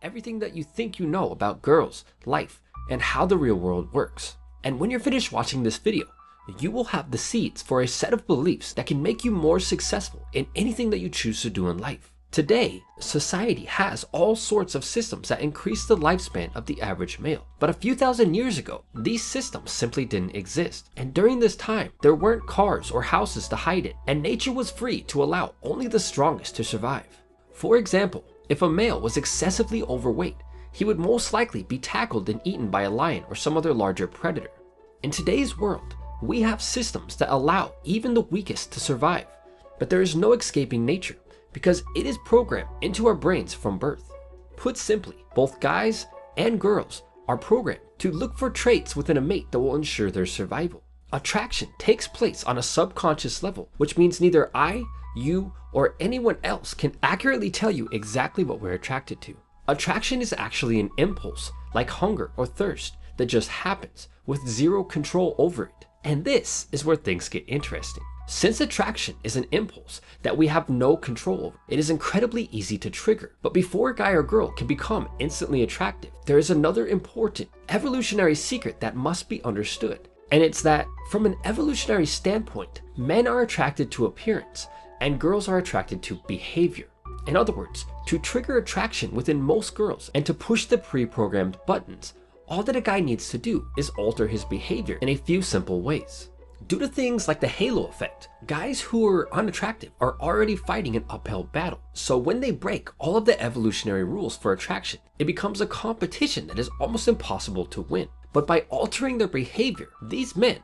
everything that you think you know about girls, life, and how the real world works. And when you're finished watching this video, you will have the seeds for a set of beliefs that can make you more successful in anything that you choose to do in life. Today, society has all sorts of systems that increase the lifespan of the average male. But a few thousand years ago, these systems simply didn't exist. And during this time, there weren't cars or houses to hide in, and nature was free to allow only the strongest to survive. For example, if a male was excessively overweight, he would most likely be tackled and eaten by a lion or some other larger predator. In today's world, we have systems that allow even the weakest to survive, but there is no escaping nature because it is programmed into our brains from birth. Put simply, both guys and girls are programmed to look for traits within a mate that will ensure their survival. Attraction takes place on a subconscious level, which means neither I, you, or anyone else can accurately tell you exactly what we're attracted to. Attraction is actually an impulse, like hunger or thirst, that just happens with zero control over it. And this is where things get interesting. Since attraction is an impulse that we have no control over, it is incredibly easy to trigger. But before a guy or girl can become instantly attractive, there is another important evolutionary secret that must be understood. And it's that from an evolutionary standpoint, men are attracted to appearance and girls are attracted to behavior. In other words, to trigger attraction within most girls and to push the pre-programmed buttons, all that a guy needs to do is alter his behavior in a few simple ways. Due to things like the halo effect, guys who are unattractive are already fighting an uphill battle. So when they break all of the evolutionary rules for attraction, it becomes a competition that is almost impossible to win. But by altering their behavior, these men,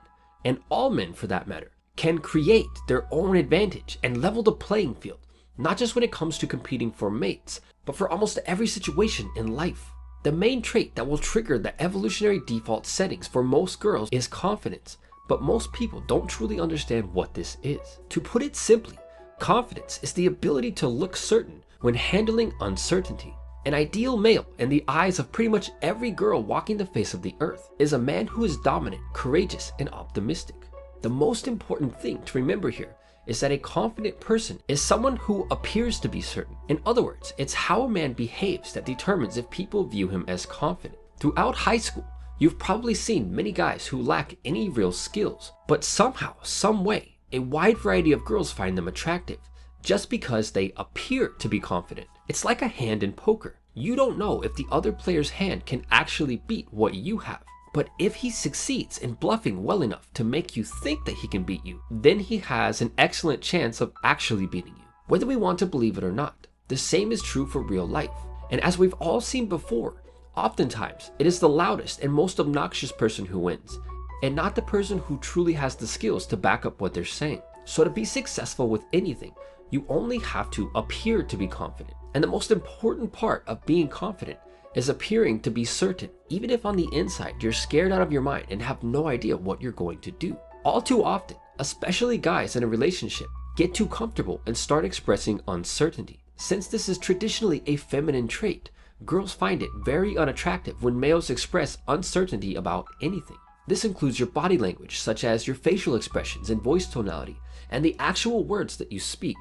and all men for that matter, can create their own advantage and level the playing field, not just when it comes to competing for mates, but for almost every situation in life. The main trait that will trigger the evolutionary default settings for most girls is confidence, but most people don't truly understand what this is. To put it simply, confidence is the ability to look certain when handling uncertainty. An ideal male in the eyes of pretty much every girl walking the face of the earth is a man who is dominant, courageous, and optimistic. The most important thing to remember here is that a confident person is someone who appears to be certain. In other words, it's how a man behaves that determines if people view him as confident. Throughout high school, you've probably seen many guys who lack any real skills, but somehow, some way, a wide variety of girls find them attractive just because they appear to be confident. It's like a hand in poker. You don't know if the other player's hand can actually beat what you have. But if he succeeds in bluffing well enough to make you think that he can beat you, then he has an excellent chance of actually beating you, whether we want to believe it or not. The same is true for real life. And as we've all seen before, oftentimes it is the loudest and most obnoxious person who wins, and not the person who truly has the skills to back up what they're saying. So to be successful with anything, you only have to appear to be confident. And the most important part of being confident is appearing to be certain, even if on the inside you're scared out of your mind and have no idea what you're going to do. All too often, especially guys in a relationship, get too comfortable and start expressing uncertainty. Since this is traditionally a feminine trait, girls find it very unattractive when males express uncertainty about anything. This includes your body language, such as your facial expressions and voice tonality, and the actual words that you speak.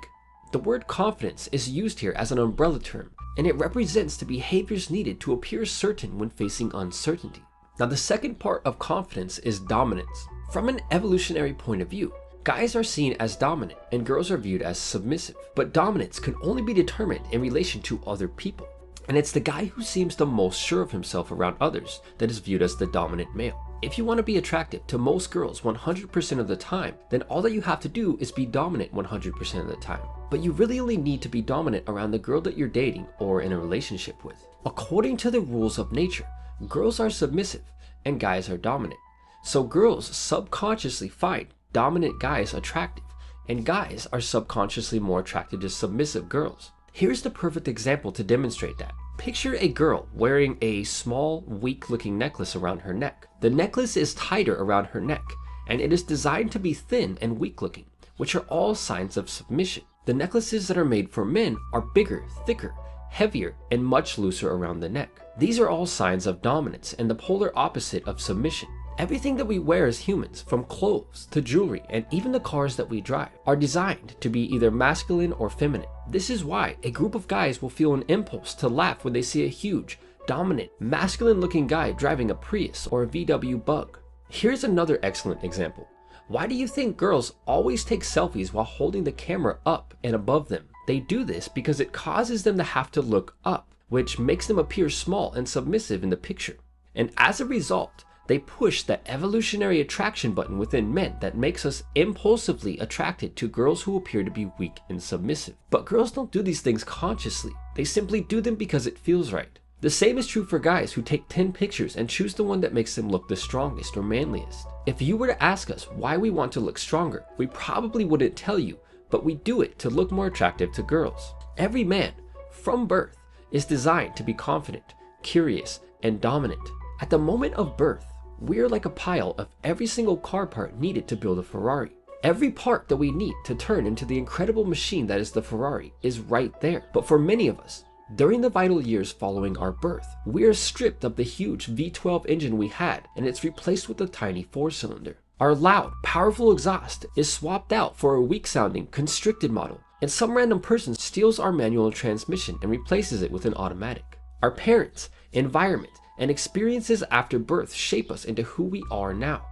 The word confidence is used here as an umbrella term, and it represents the behaviors needed to appear certain when facing uncertainty. Now, the second part of confidence is dominance. From an evolutionary point of view, guys are seen as dominant and girls are viewed as submissive, but dominance can only be determined in relation to other people. And it's the guy who seems the most sure of himself around others that is viewed as the dominant male. If you want to be attractive to most girls 100% of the time, then all that you have to do is be dominant 100% of the time. But you really only need to be dominant around the girl that you're dating or in a relationship with. According to the rules of nature, girls are submissive and guys are dominant. So girls subconsciously find dominant guys attractive, and guys are subconsciously more attracted to submissive girls. Here's the perfect example to demonstrate that. Picture a girl wearing a small, weak-looking necklace around her neck. The necklace is tighter around her neck, and it is designed to be thin and weak-looking, which are all signs of submission. The necklaces that are made for men are bigger, thicker, heavier, and much looser around the neck. These are all signs of dominance and the polar opposite of submission. Everything that we wear as humans, from clothes to jewelry and even the cars that we drive, are designed to be either masculine or feminine. This is why a group of guys will feel an impulse to laugh when they see a huge, dominant, masculine-looking guy driving a Prius or a VW Bug. Here's another excellent example. Why do you think girls always take selfies while holding the camera up and above them? They do this because it causes them to have to look up, which makes them appear small and submissive in the picture. And as a result, they push the evolutionary attraction button within men that makes us impulsively attracted to girls who appear to be weak and submissive. But girls don't do these things consciously. They simply do them because it feels right. The same is true for guys who take 10 pictures and choose the one that makes them look the strongest or manliest. If you were to ask us why we want to look stronger, we probably wouldn't tell you, but we do it to look more attractive to girls. Every man, from birth, is designed to be confident, curious, and dominant. At the moment of birth, we're like a pile of every single car part needed to build a Ferrari. Every part that we need to turn into the incredible machine that is the Ferrari is right there. But for many of us, during the vital years following our birth, we are stripped of the huge V12 engine we had, and it's replaced with a tiny 4-cylinder. Our loud, powerful exhaust is swapped out for a weak-sounding, constricted model, and some random person steals our manual transmission and replaces it with an automatic. Our parents, environment, and experiences after birth shape us into who we are now.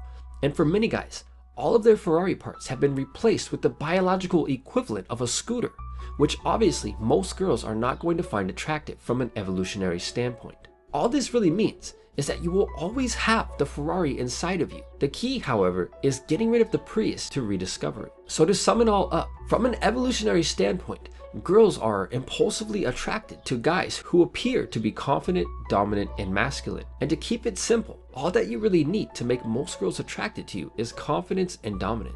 And for many guys, all of their Ferrari parts have been replaced with the biological equivalent of a scooter, which obviously most girls are not going to find attractive from an evolutionary standpoint. All this really means is that you will always have the Ferrari inside of you. The key, however, is getting rid of the Prius to rediscover it. So to sum it all up, from an evolutionary standpoint, girls are impulsively attracted to guys who appear to be confident, dominant, and masculine. And to keep it simple, all that you really need to make most girls attracted to you is confidence and dominance.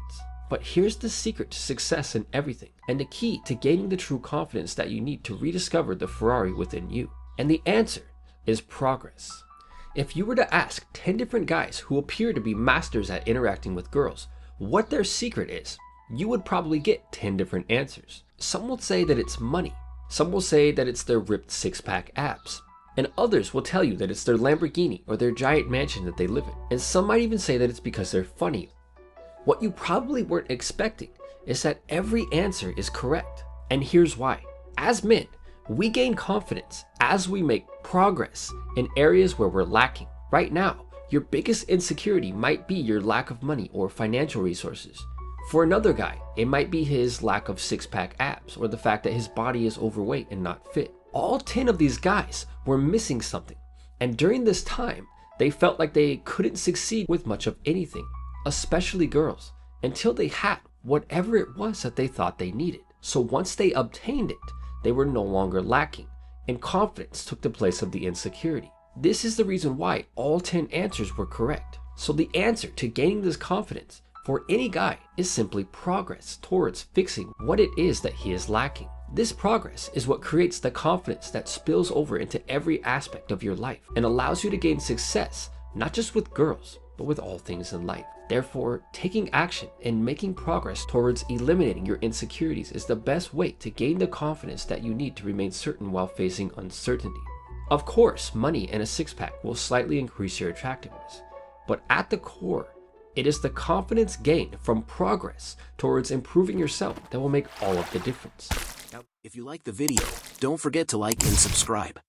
But here's the secret to success in everything, and the key to gaining the true confidence that you need to rediscover the Ferrari within you. And the answer is progress. If you were to ask 10 different guys who appear to be masters at interacting with girls what their secret is, you would probably get 10 different answers. Some will say that it's money, some will say that it's their ripped six-pack abs, and others will tell you that it's their Lamborghini or their giant mansion that they live in, and some might even say that it's because they're funny. What you probably weren't expecting is that every answer is correct, and here's why. As men, we gain confidence as we make progress in areas where we're lacking. Right now, your biggest insecurity might be your lack of money or financial resources. For another guy, it might be his lack of six-pack abs or the fact that his body is overweight and not fit. All 10 of these guys were missing something, and during this time, they felt like they couldn't succeed with much of anything, especially girls, until they had whatever it was that they thought they needed. So once they obtained it, they were no longer lacking, and confidence took the place of the insecurity. This is the reason why all 10 answers were correct. So the answer to gaining this confidence for any guy is simply progress towards fixing what it is that he is lacking. This progress is what creates the confidence that spills over into every aspect of your life and allows you to gain success, not just with girls, but with all things in life. Therefore, taking action and making progress towards eliminating your insecurities is the best way to gain the confidence that you need to remain certain while facing uncertainty. Of course, money and a six-pack will slightly increase your attractiveness, but at the core, it is the confidence gained from progress towards improving yourself that will make all of the difference. Now, if you like the video, don't forget to like and subscribe.